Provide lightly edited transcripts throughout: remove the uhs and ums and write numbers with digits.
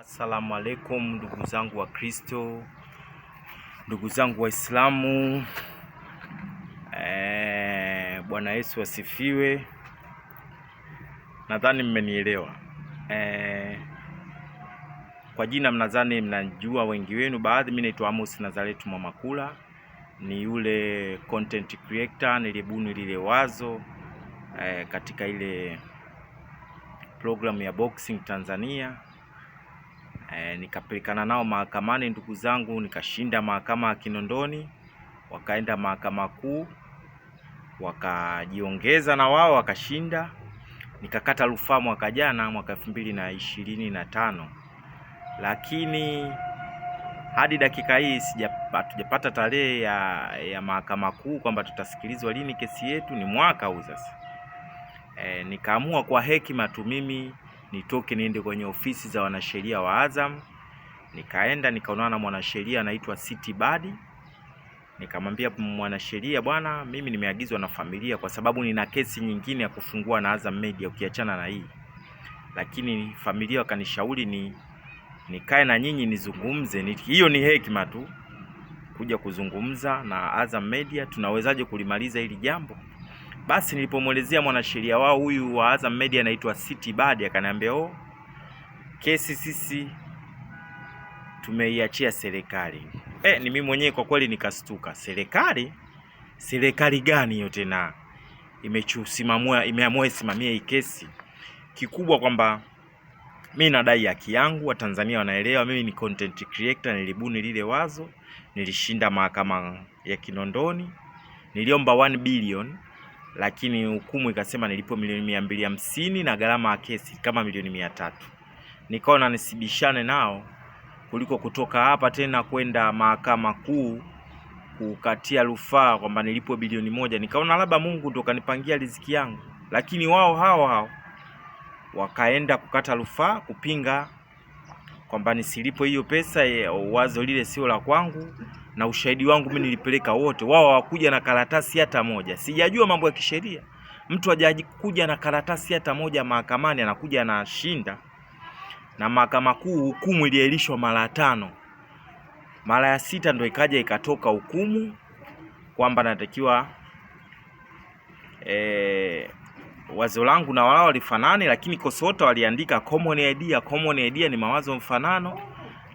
Asalamu alaikum, ndugu zangu wa Kristo, ndugu zangu Waislamu. Bwana Yesu asifiwe. Nadhani mmenielewa. Kwa jina mnadhani mnajua wengi wenu, baadhi. Mimi naitwa Amos Nazareth Mwamakula, ni yule content creator nilibuni lile wazo katika ile program ya boxing Tanzania. Nikapelekana nao mahakamani ndugu zangu, nikashinda mahakama ya Kinondoni, wakaenda mahakama kuu, wakajiongeza na wao wakashinda. Nikakata rufaa mwaka jana, mwaka 2025, lakini hadi dakika hii hatujapata tarehe ya mahakama kuu kwamba tutasikilizwa lini kesi yetu. Ni mwaka huu sasa. Nikaamua kwa hekima tu mimi nitoke niende kwenye ofisi za wanasheria wa Azam. Nikaenda nikaonana na mwanasheria anaitwa City Badi. Nikamwambia mwanasheria, bwana, mimi nimeagizwa na familia kwa sababu nina kesi nyingine ya kufungua na Azam Media ukiachana na hii. Lakini familia wakanishauri nikae na nyinyi nizungumze. Hiyo ni hekima tu, kuja kuzungumza na Azam Media tunawezaje kulimaliza hili jambo. Basi nilipomwelezea mwanasheria wao huyu wa Azam Media anaitwa City Badi, akaniambia kesi sisi tumeiachia serikali. Ni mimi mwenyewe kwa kweli nikastuka. Serikali gani hiyo tena imeamua isimamie hii kesi? Kikubwa kwamba mimi nadai haki yangu, Watanzania wanaelewa. Mimi ni content creator, nilibuni lile wazo, nilishinda mahakama ya Kinondoni, niliomba 1 billion, lakini hukumu ikasema nilipo milioni 250 na gharama ya kesi kama milioni 300. Nikaona nisibishane nao kuliko kutoka hapa tena kwenda mahakama kuu kukatia rufaa kwamba nilipo bilioni 1. Nikaona labda Mungu ndo kanipangia riziki yangu, lakini wao hao wakaenda kukata rufaa kupinga kwamba nisilipo hiyo pesa. Wazo lile sio la kwangu na ushahidi wangu mimi nilipeleka wote. Wao hawakuja na karatasi hata moja. Sijajua mambo ya kisheria. Mtu hajakuja na karatasi hata moja mahakamani, anakuja anashinda. Na mahakama kuu hukumu iliahirishwa mara 5. Mara ya 6 ndio ikaja ikatoka hukumu kwamba natakiwa wazo langu na wao walifanane, lakini kosota waliandika common idea. Common idea ni mawazo mfanano,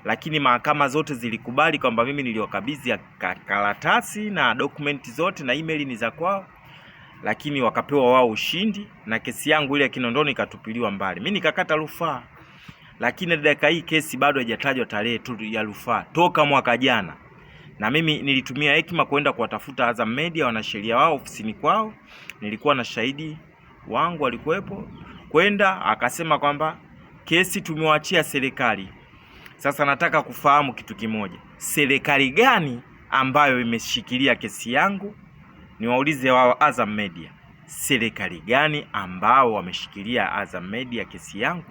lakini mahakama zote zilikubali kwamba mimi niliwakabidhi karatasi na dokumenti zote na email ni za kwao, lakini wakapewa wao ushindi na kesi yangu ile ya Kinondoni ikatupiliwa mbali. Mimi nikakata rufaa, lakini dakika hii kesi bado haijatajwa tarehe tu ya rufaa toka mwaka jana. Na mimi nilitumia hekima kwenda kuwatafuta Azam Media wanasheria wao ofisini kwao. Nilikuwa na shahidi wangu alikuwepo. Kwenda akasema kwamba kesi tumewaachia serikali. Sasa nataka kufahamu kitu kimoja. Serikali gani ambayo imeshikilia kesi yangu? Niwaulize wao Azam Media. Serikali gani ambao wameshikilia Azam Media kesi yangu?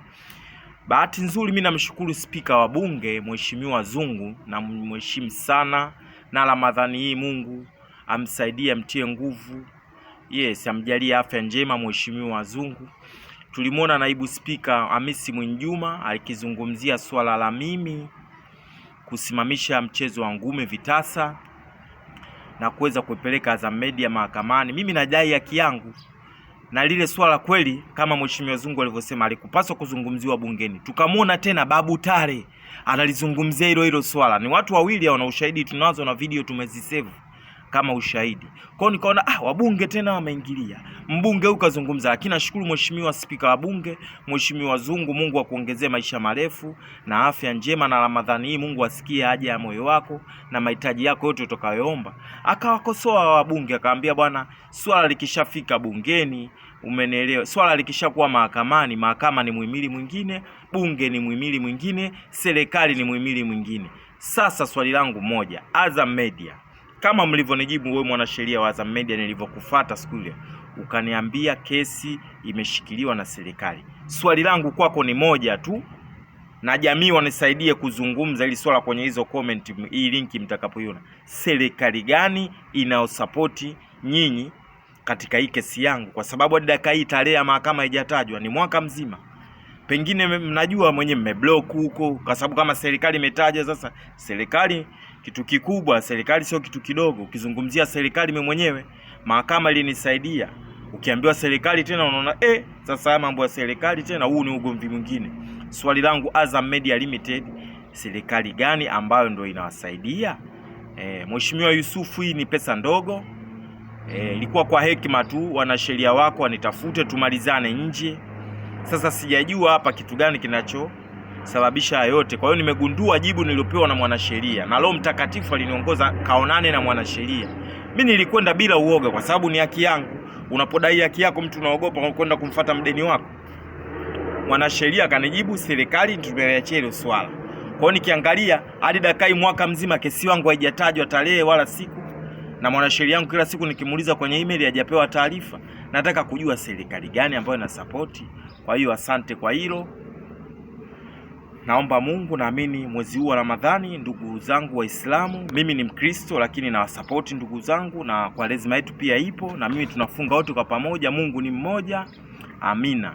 Bahati nzuri mimi namshukuru Spika wa Bunge Mheshimiwa Zungu, na mheshimu sana, na Ramadhani hii Mungu amsaidie, amtie nguvu. Yes, amjalie afya njema Mheshimiwa Zungu. Tulimwona naibu spika Hamisi Mwinjuma alikizungumzia swala la mimi kusimamisha mchezo wa ngumi vitasa na kuweza kuipeleka Azam Media mahakamani. Mimi nadai haki yangu. Na lile swala kweli kama Mheshimiwa Zungu alivyosema alikupaswa kuzungumziwa bungeni. Tukamwona tena Babu Tare analizungumzia hilo swala. Ni watu wawili wana ushahidi, tunazo na video tumezisave kama ushahidi. Kwa hiyo nikaona wabunge tena wameingilia. Mbunge huyu kazungumza, lakini nashukuru Mheshimiwa Spika wa Bunge, Mheshimiwa Zungu, Mungu akuongezee maisha marefu na afya njema, na Ramadhani hii Mungu asikie haja ya moyo wako na mahitaji yako yote utakayoomba. Akawakosoa wabunge, akaambia bwana, swala likishafika bungeni, umenielewa, swala likishakuwa mahakamani, mahakama ni muhimili mwingine, bunge ni muhimili mwingine, serikali ni muhimili mwingine. Sasa swali langu moja, Azam Media, kama mlivyonijibu wewe mwanasheria wa Azam Media nilivyokufuata siku ile, ukaniambia kesi imeshikiliwa na serikali. Swali langu kwako ni moja tu, na jamii wanisaidie kuzungumza ili swala kwenye hizo comment, hii linki mtakapoiona. Serikali gani inaosapoti nyinyi katika hii kesi yangu? Kwa sababu hadi dakika hii tarehe ya mahakama haijatajwa, ni mwaka mzima. pengine mnajua mwenyewe mmeblock huko, kwa sababu kama serikali imetaja. Sasa serikali kitu kikubwa, serikali sio kitu kidogo. Ukizungumzia serikali, mimi mwenyewe mahakama ilinisaidia. Ukiambiwa serikali tena unaona sasa mambo ya serikali tena, huu ni ugomvi mwingine. Swali langu, Azam Media Limited serikali gani ambayo ndio inawasaidia? Mheshimiwa Yusufu, hii ni pesa ndogo. Ilikuwa kwa hekima tu, wanasheria wako wanitafute tumalizane nje. Sasa sijajua hapa kitu gani kinachosababisha yote. Kwa hiyo nimegundua jibu niliopewa na mwanasheria, na Roho Mtakatifu aliniongoza kaonane na mwanasheria. Mimi nilikwenda bila uoga kwa sababu ni haki yangu. Unapodai haki yako, mtu unaogopa kwenda kumfuata mdeni wako. Mwanasheria akanijibu serikali tumeachia hilo swala. Kwa hiyo nikiangalia hadi dakika mwaka mzima kesi wangu haijatajwa tarehe wala siku, na mwanasheria wangu kila siku nikimuuliza kwenye email hajapewa taarifa. Nataka kujua serikali gani ambayo ina support. Kwa hiyo asante kwa hilo. Naomba Mungu, naamini mwezi huu wa Ramadhani, ndugu zangu Waislamu, mimi ni Mkristo lakini na support ndugu zangu, na kwa lazima yetu pia ipo, na mimi tunafunga wote kwa pamoja. Mungu ni mmoja. Amina.